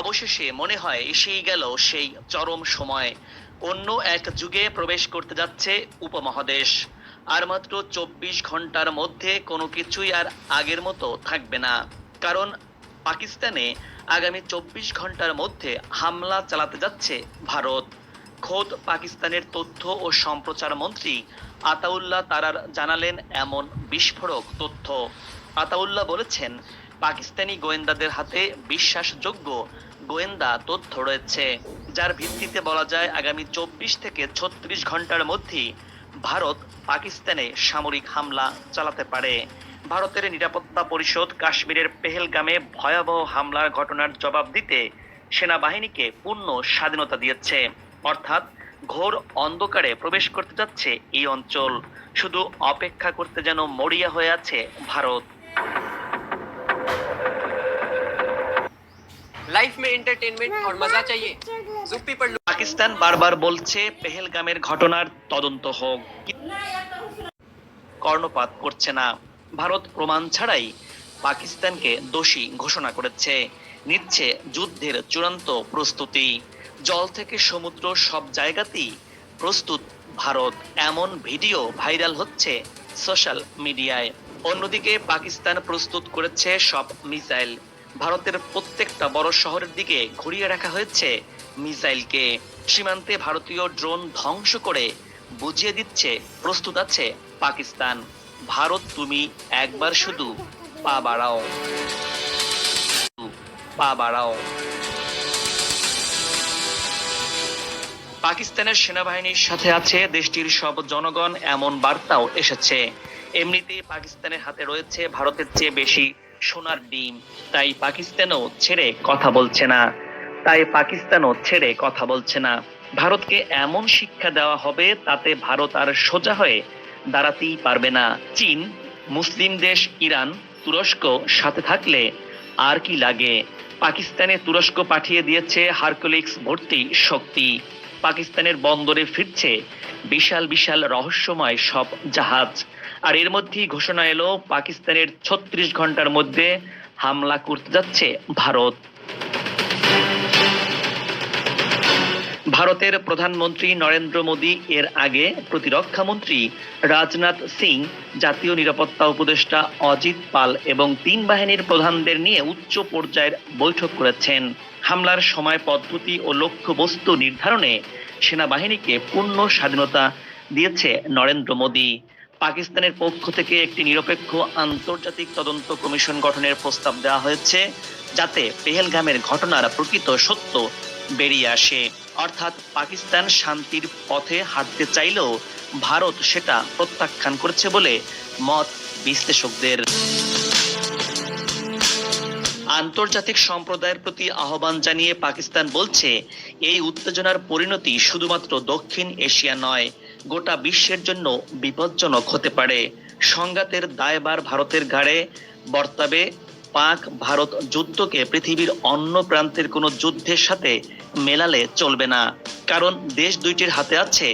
অবশেষে মনে হয় এসেই গেল সেই চরম সময়। অন্য এক যুগে প্রবেশ করতে যাচ্ছে উপমহাদেশ। আর মাত্র ২৪ ঘন্টার মধ্যে কোনো কিছুই আর আগের মতো থাকবে না। কারণ পাকিস্তানে আগামী ২৪ ঘন্টার মধ্যে হামলা চালাতে যাচ্ছে ভারত। খোদ পাকিস্তানের তথ্য ও সম্প্রচার মন্ত্রী আতাউল্লাহ তারার জানালেন এমন বিস্ফোরক তথ্য। আতাউল্লাহ বলেছেন, পাকিস্তানি গোয়েন্দাদের হাতে বিশ্বাসযোগ্য গোয়েন্দা তথ্য রয়েছে, যার ভিত্তিতে বলা যায় আগামী ২৪ থেকে ৩৬ ঘন্টার মধ্যেই ভারত পাকিস্তানে সামরিক হামলা চালাতে পারে। ভারতের নিরাপত্তা পরিষদ কাশ্মীরের পেহেলগামে ভয়াবহ হামলার ঘটনার জবাব দিতে সেনাবাহিনীকে পূর্ণ স্বাধীনতা দিয়েছে। অর্থাৎ ঘোর অন্ধকারে প্রবেশ করতে যাচ্ছে এই অঞ্চল। শুধু অপেক্ষা করতে যেন মরিয়া হয়ে আছে ভারত। लाइफ में एंटरटेनमेंट और मजा चाहिए जुप्पी पर পাকিস্তান বারবার বলছে পেহেলগামের ঘটনার তদন্ত হোক, কর্ণপাত করছে না। ভারত প্রমাণ ছাড়াই পাকিস্তানকে দোষী ঘোষণা করেছে, নিচ্ছে যুদ্ধের চূড়ান্ত প্রস্তুতি। জল থেকে সমুদ্র সব জায়গাতেই প্রস্তুত ভারত, এমন ভিডিও ভাইরাল হচ্ছে সোশ্যাল মিডিয়ায়। অন্যদিকে পাকিস্তান প্রস্তুত করেছে সব মিসাইল। ভারতের প্রত্যেকটা বড় শহরের দিকে ঘুরিয়ে রাখা হয়েছে মিসাইলকে। সীমান্তে ভারতীয় ড্রোন ধ্বংস করে বুঝিয়ে দিচ্ছে প্রস্তুত আছে পাকিস্তান। ভারত তুমি একবার শুধু পা বাড়াও, পা বাড়াও। পাকিস্তানের সেনাবাহিনীর সাথে আছে দেশটির সব জনগণ, এমন বার্তাও এসেছে। এমনিতেই পাকিস্তানের হাতে রয়েছে ভারতের চেয়ে বেশি সোনার ডিম, তাই পাকিস্তানও ছেড়ে কথা বলছে না। ভারতকে এমন শিক্ষা দেওয়া হবে তাতে ভারত আর সোজা হয়ে দাঁড়াতেই পারবে না। চীন, মুসলিম দেশ ইরান, তুরস্ক সাথে থাকলে আর কি লাগে। পাকিস্তানে তুরস্ক পাঠিয়ে দিয়েছে হারকুলিস ভর্তি শক্তি। পাকিস্তানের বন্দরে ফিরছে বিশাল বিশাল রহস্যময় সব জাহাজ। আর এর মধ্যেই ঘোষণা এলো পাকিস্তানের ৩৬ ঘন্টার মধ্যে হামলা করতে যাচ্ছে ভারত। ভারতের প্রধানমন্ত্রী নরেন্দ্র মোদী, এর আগে প্রতিরক্ষা মন্ত্রী রাজনাথ সিং, জাতীয় নিরাপত্তা উপদেষ্টা অজিত পাল এবং ৩ বাহিনীর প্রধানদের নিয়ে উচ্চ পর্যায়ের বৈঠক করেছেন। হামলার সময় পদ্ধতি ও লক্ষ্যবস্তু নির্ধারণে সেনাবাহিনীকে পূর্ণ স্বাধীনতা দিয়েছে নরেন্দ্র মোদী। পাকিস্তানের পক্ষ থেকে একটি নিরপেক্ষ আন্তর্জাতিক তদন্ত কমিশন গঠনের প্রস্তাব দেওয়া হয়েছে, যাতে পেহেলগামের ঘটনার প্রকৃত সত্য বেরিয়ে আসে। অর্থাৎ পাকিস্তান শান্তির পথে হাঁটতে চাইলেও ভারত সেটা প্রত্যাখ্যান করেছে বলে মত বিশ্লেষকদের। আন্তর্জাতিক সম্প্রদায়ের প্রতি আহ্বান জানিয়ে পাকিস্তান বলছে, এই উত্তেজনার পরিণতি শুধুমাত্র দক্ষিণ এশিয়া নয়, গোটা বিশ্বের জন্য বিপজ্জনক হতে পারে। সংঘাতের দায়ভার ভারতের ঘাড়ে বর্তাবে। পাক ভারত যুদ্ধকে পৃথিবীর অন্য প্রান্তের কোনো যুদ্ধের সাথে মেলালে চলবে না, কারণ দেশ দুইটির হাতে আছে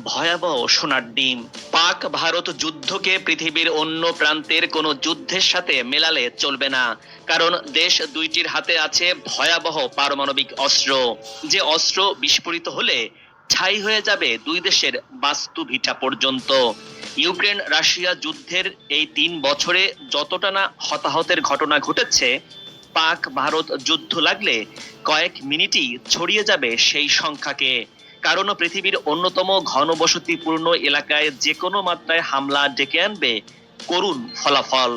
ভয়াবহ সোনার ডিম। পাক ভারত যুদ্ধকে পৃথিবীর অন্য প্রান্তের কোনো যুদ্ধের সাথে মেলালে চলবে না, কারণ দেশ দুইটির হাতে আছে ভয়াবহ পারমাণবিক অস্ত্র, যে অস্ত্র বিস্ফোরিত হলে ছাই হয়ে যাবে দুই দেশের বাস্তু ভিটা পর্যন্ত। ইউক্রেন রাশিয়া যুদ্ধের এই ৩ বছরে যতটা না হতাহতের ঘটনা ঘটেছে, পাক ভারত যুদ্ধ লাগলে কয়েক মিনিটই ছড়িয়ে যাবে সেই সংখ্যাকে। কারণ পৃথিবীর অন্যতম ঘনবসতিপূর্ণ এলাকায় যে কোনো মাত্রায় হামলা ডেকে আনবে করুণ ফলাফল।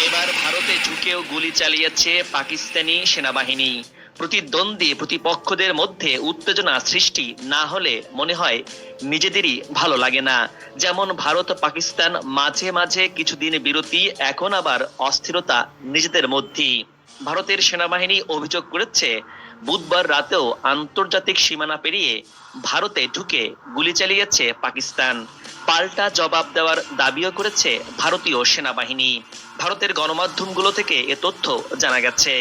এবার ভারতে ঢুকেও গুলি চালিয়েছে পাকিস্তানি সেনাবাহিনী। প্রতিদ্বন্দ্বী প্রতিপক্ষদের মধ্যে উত্তেজনা সৃষ্টি না হলে মনে হয় নিজেদেরই ভালো লাগে না। যেমন ভারত পাকিস্তান মাঝে মাঝে কিছুদিন বিরতি, এখন আবার অস্থিরতা নিজেদের মধ্যেই। ভারতের সেনাবাহিনী অভিযোগ করেছে, বুধবার রাতেও আন্তর্জাতিক সীমানা পেরিয়ে ভারতে ঢুকে গুলি চালিয়েছে পাকিস্তান। পাল্টা জবাব দেওয়ার দাবিও করেছে ভারতীয় সেনাবাহিনী। ভারতের গণমাধ্যমগুলো থেকে এ তথ্য জানা গেছে।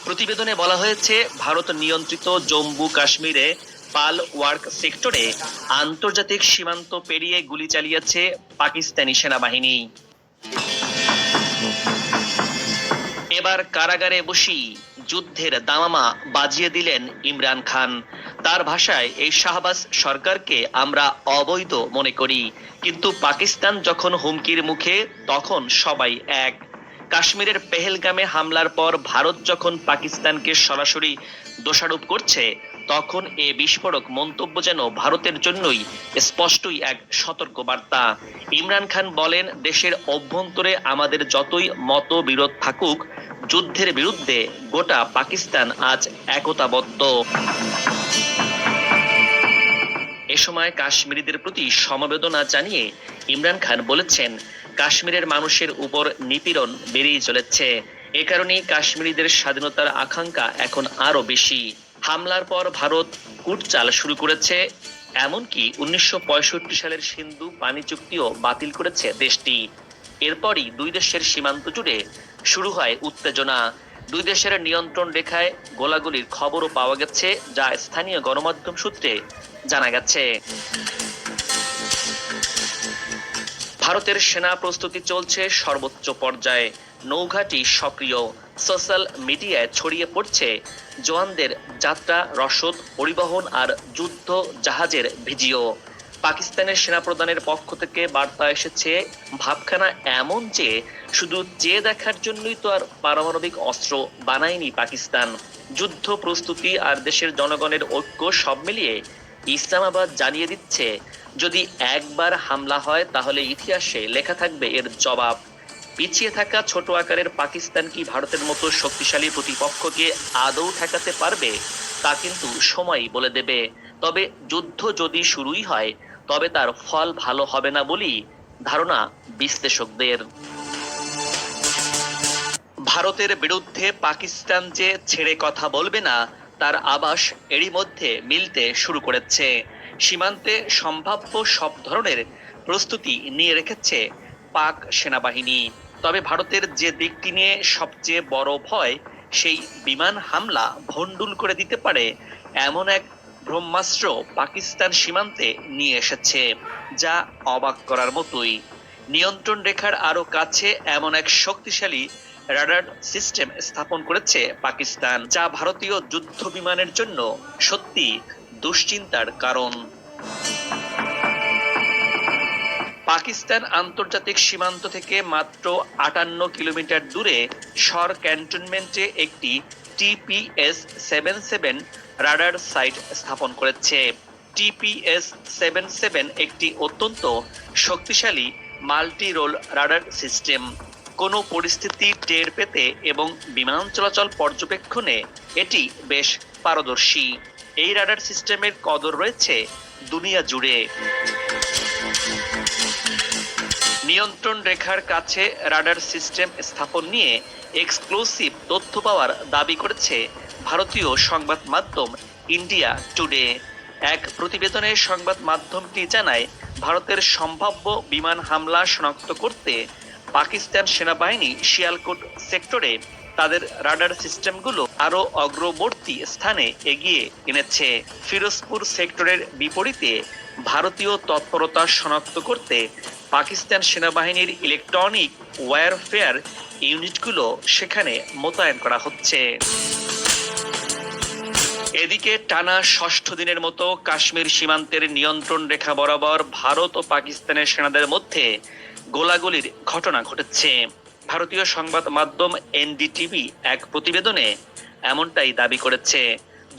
প্রতিবেদনে বলা হয়েছে, ভারত নিয়ন্ত্রিত জম্মু কাশ্মীরে পাল ওয়ার্ক সেক্টরে আন্তর্জাতিক সীমান্ত পেরিয়ে গুলি চালিয়েছে পাকিস্তানি সেনাবাহিনী। এবার কারাগারে বসেই যুদ্ধের দামামা বাজিয়ে দিলেন ইমরান খান। তার ভাষায়, এই শাহবাজ সরকারকে আমরা অবৈধ মনে করি, কিন্তু পাকিস্তান যখন হুমকির মুখে তখন সবাই এক। কাশ্মীরের পেহেলগামে হামলার পর ভারত যখন পাকিস্তানকে সরাসরি দোষারোপ করছে, তখন এ বিস্ফোরক মন্তব্য যেন ভারতের জন্যই স্পষ্টই এক সতর্কবার্তা। ইমরান খান বলেন, দেশের অভ্যন্তরে আমাদের যতই মতবিরোধ থাকুক, যুদ্ধের বিরুদ্ধে গোটা পাকিস্তান আজ একতাবদ্ধ। এ সময় কাশ্মীরিদের প্রতি সমবেদনা জানিয়ে ইমরান খান বলেছেন, কাশ্মীরের মানুষের উপর নিপীড়ন বেড়েই চলেছে। এ কারণেই কাশ্মীরিদের স্বাধীনতার আকাঙ্ক্ষা এখন আরো বেশি। হামলার পর ভারত কুটচাল শুরু করেছে, এমনকি 1965 সালের সিন্ধু পানি চুক্তিও বাতিল করেছে দেশটি। এরপরই দুই দেশের সীমান্ত জুড়ে শুরু হয় উত্তেজনা। দুই দেশের নিয়ন্ত্রণ রেখায় গোলাগুলির খবরও পাওয়া গেছে, যা স্থানীয় গণমাধ্যম সূত্রে জানা গেছে। ভারতের সেনা প্রস্তুতি চলছে সর্বোচ্চ পর্যায়ে, নৌঘাঁটি সক্রিয়, সোশ্যাল মিডিয়ায় ছড়িয়ে পড়ছে জওয়ানদের যাত্রা, রসদ, পরিবহন আর যুদ্ধ জাহাজের ভিডিও। পাকিস্তানের সেনাপ্রধানের পক্ষ থেকে বার্তা এসেছে, ভাবখানা এমন যে শুধু চেয়ে দেখার জন্যই তো আর পারমাণবিক অস্ত্র বানায়নি পাকিস্তান। যুদ্ধ প্রস্তুতি আর দেশের জনগণের ঐক্য সব মিলিয়ে ইসলামাবাদ জানিয়ে দিচ্ছে, যদি একবার হামলা হয় তাহলে ইতিহাসে লেখা থাকবে এর জবাব। পিছিয়ে থাকা ছোট আকারের পাকিস্তান কি ভারতের মতো শক্তিশালী প্রতিপক্ষকে আদৌ ঠেকাতে পারবে, তা কিন্তু সময়ই বলে দেবে। তবে যুদ্ধ যদি শুরুই হয়, তবে তার ফল ভালো হবে না বলেই ধারণা বিশ্লেষকদের। ভারতের বিরুদ্ধে পাকিস্তান যে ছেড়ে কথা বলবে না, তার আভাস এরই মধ্যে মিলতে শুরু করেছে। সীমান্তে সম্ভাব্য সব ধরনের প্রস্তুতি নিয়ে রেখেছে পাক সেনাবাহিনী। তবে ভারতের যে দিকটি নিয়ে সবচেয়ে বড় ভয়, সেই বিমান হামলা ভণ্ডুল করে দিতে পারে এমন এক ব্রহ্মাস্ত্র পাকিস্তান সীমান্তে নিয়ে এসেছে, যা অবাক করার মতোই। নিয়ন্ত্রণ রেখার আরো কাছে এমন এক শক্তিশালী রাডার সিস্টেম স্থাপন করেছে পাকিস্তান, যা ভারতীয় যুদ্ধ বিমানের জন্য সত্যি দুশ্চিন্তার কারণ। পাকিস্তান আন্তর্জাতিক সীমান্ত থেকে মাত্র 58 কিলোমিটার দূরে শর ক্যান্টনমেন্টে একটি TPS-77 রাডার সাইট স্থাপন করেছে। TPS-77 একটি অত্যন্ত শক্তিশালী মাল্টি রোল রাডার সিস্টেম। কোনো পরিস্থিতি টের পেতে এবং বিমান চলাচল পর্যবেক্ষণে এটি বেশ পারদর্শী। এই রাডার সিস্টেমের কদর রয়েছে দুনিয়া জুড়ে। নিয়ন্ত্রণ রেখার কাছে রাডার সিস্টেম স্থাপন নিয়ে এক্সক্লুসিভ তথ্য পাওয়ার দাবি করেছে ভারতীয় সংবাদ মাধ্যম ইন্ডিয়া টুডে। এক প্রতিবেদনে সংবাদ মাধ্যমটি জানায়, ভারতের সম্ভাব্য বিমান হামলা শনাক্ত করতে পাকিস্তান সেনাবাহিনী শিয়ালকোট সেক্টরে তাদের রাডার সিস্টেমগুলো আরো অগ্রবর্তী স্থানে এগিয়ে এনেছে। ফিরোজপুর সেক্টরের বিপরীতে ভারতীয় তৎপরতা শনাক্ত করতে পাকিস্তান সেনাবাহিনীর ইলেকট্রনিক ওয়্যারফেয়ার ইউনিটগুলো সেখানে মোতায়েন করা হচ্ছে। এদিকে টানা ষষ্ঠ দিনের মতো কাশ্মীর সীমান্তের নিয়ন্ত্রণ রেখা বরাবর ভারত ও পাকিস্তানের সেনাদের মধ্যে গোলাগুলির ঘটনা ঘটেছে। ভারতীয় সংবাদ মাধ্যম NDTV এক প্রতিবেদনে এমনটাই দাবি করেছে।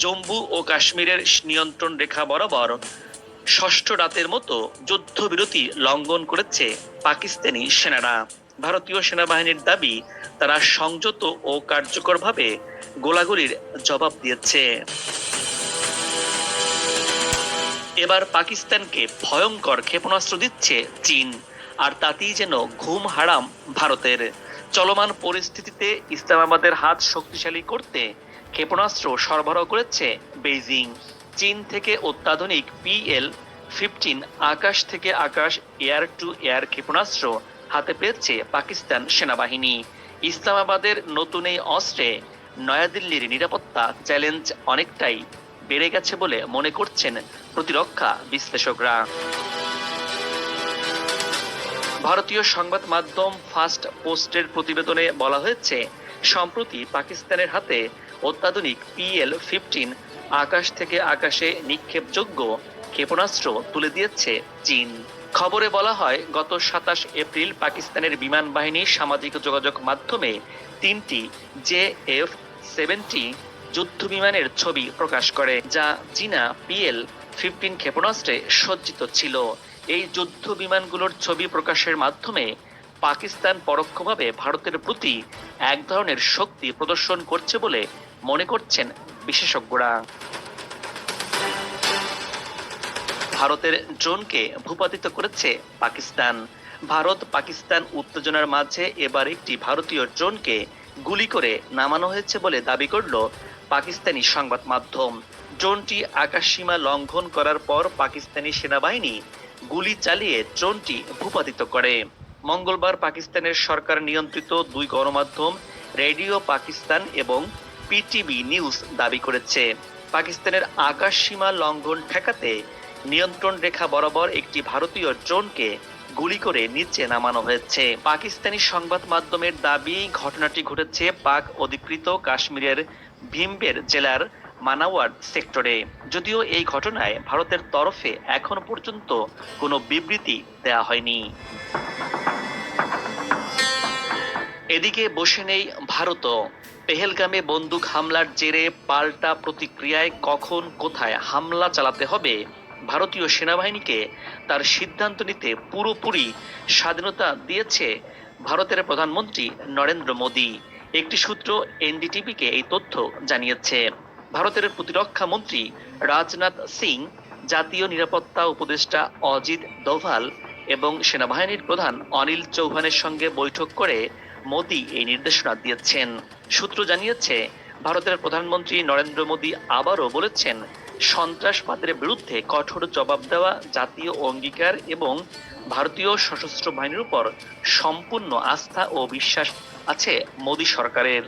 জম্মু ও কাশ্মীরের নিয়ন্ত্রণ রেখা বরাবর ষষ্ঠ রাতের মতো যুদ্ধবিরতি লঙ্ঘন করেছে পাকিস্তানি সেনারা। ভারতীয় সেনাবাহিনীর দাবি, তারা সংযত ও কার্যকরভাবে গোলাগুলির জবাব দিয়েছে। এবার পাকিস্তানকে ভয়ঙ্কর ক্ষেপণাস্ত্র দিচ্ছে চীন, আর তাতেই যেন ঘুম হারাম ভারতের। চলমান পরিস্থিতিতে ইসলামাবাদের হাত শক্তিশালী করতে ক্ষেপণাস্ত্র সরবরাহ করেছে বেইজিং। চীন থেকে অত্যাধুনিক PL-15 আকাশ থেকে আকাশ এয়ার টু এয়ার ক্ষেপণাস্ত্র হাতে পেয়েছে পাকিস্তান সেনাবাহিনী। ইসলামাবাদের নতুন এই অস্ত্রে নয়াদিল্লির নিরাপত্তা চ্যালেঞ্জ অনেকটাই বেড়ে গেছে বলে মনে করছেন প্রতিরক্ষা বিশ্লেষকরা। ভারতীয় সংবাদ মাধ্যম ফার্স্ট পোস্টের প্রতিবেদনে বলা হয়েছে, সম্প্রতি পাকিস্তানের হাতে অত্যাধুনিক PL-15 আকাশ থেকে আকাশে নিক্ষেপযোগ্য ক্ষেপণাস্ত্র তুলে দিয়েছে চীন। খবরে বলা হয়, গত 27 এপ্রিল পাকিস্তানের বিমান বাহিনী সামাজিক যোগাযোগ মাধ্যমে 3টি JF-70 যুদ্ধ বিমানের ছবি প্রকাশ করে, যা চীনা PL-15 ক্ষেপণাস্ত্রে সজ্জিত ছিল। এই যুদ্ধ বিমানগুলোর ছবি প্রকাশের মাধ্যমে পাকিস্তান পরোক্ষভাবে ভারতের প্রতি এক ধরনের শক্তি প্রদর্শন করছে বলে মনে করছেন বিশেষজ্ঞরা। ভারতের ড্রোনকে ভূপাতিত করেছে পাকিস্তান। ভারত পাকিস্তান উত্তেজনার মাঝে এবার একটি ভারতীয় ড্রোনকে গুলি করে নামানো হয়েছে বলে দাবি করল পাকিস্তানি সংবাদ মাধ্যম। ড্রোনটি আকাশসীমা লঙ্ঘন করার পর পাকিস্তানি সেনাবাহিনী গুলি চালিয়ে ড্রোনটি ভূপাতিত করে। মঙ্গলবার পাকিস্তানের সরকার নিয়ন্ত্রিত 2 গণমাধ্যম রেডিও পাকিস্তান এবং PTV নিউজ দাবি করেছে, পাকিস্তানের আকাশসীমা লঙ্ঘন ঠেকাতে নিয়ন্ত্রণ রেখা বরাবর একটি ভারতীয় ড্রোনকে গুলি করে নিচে নামানো হয়েছে। পাকিস্তানি সংবাদ মাধ্যমের দাবি, ঘটনাটি ঘটেছে পাক অধিকৃত কাশ্মীরের ভিমবের জেলার মানাওয়ার সেক্টরে। যদিও এই ঘটনায় ভারতের তরফে এখন পর্যন্ত কোনো বিবৃতি দেওয়া হয়নি। এদিকে বসে নেই ভারতও। পেহেলগামে বন্দুক হামলার জেরে পাল্টা প্রতিক্রিয়ায় কখন কোথায় হামলা চালাতে হবে ভারতীয় সেনাবাহিনীকে তার সিদ্ধান্ত নিতে পুরোপুরি স্বাধীনতা দিয়েছে ভারতের প্রধানমন্ত্রী নরেন্দ্র মোদী। একটি সূত্র NDTV-কে এই তথ্য জানিয়েছে। ভারতের প্রতিরক্ষা মন্ত্রী রাজনাথ সিং, জাতীয় নিরাপত্তা উপদেষ্টা অজিত দোভাল এবং সেনাবাহিনীর প্রধান অনিল চৌহানের সঙ্গে বৈঠক করে মোদী এই নির্দেশনা দিয়েছেন। সূত্র জানিয়েছে, ভারতের প্রধানমন্ত্রী নরেন্দ্র মোদী আবারও বলেছেন, সন্ত্রাসবাদের বিরুদ্ধে কঠোর জবাব দেওয়া জাতীয় অঙ্গীকার এবং ভারতীয় সশস্ত্র বাহিনীর উপর সম্পূর্ণ আস্থা ও বিশ্বাস আছে মোদী সরকারের।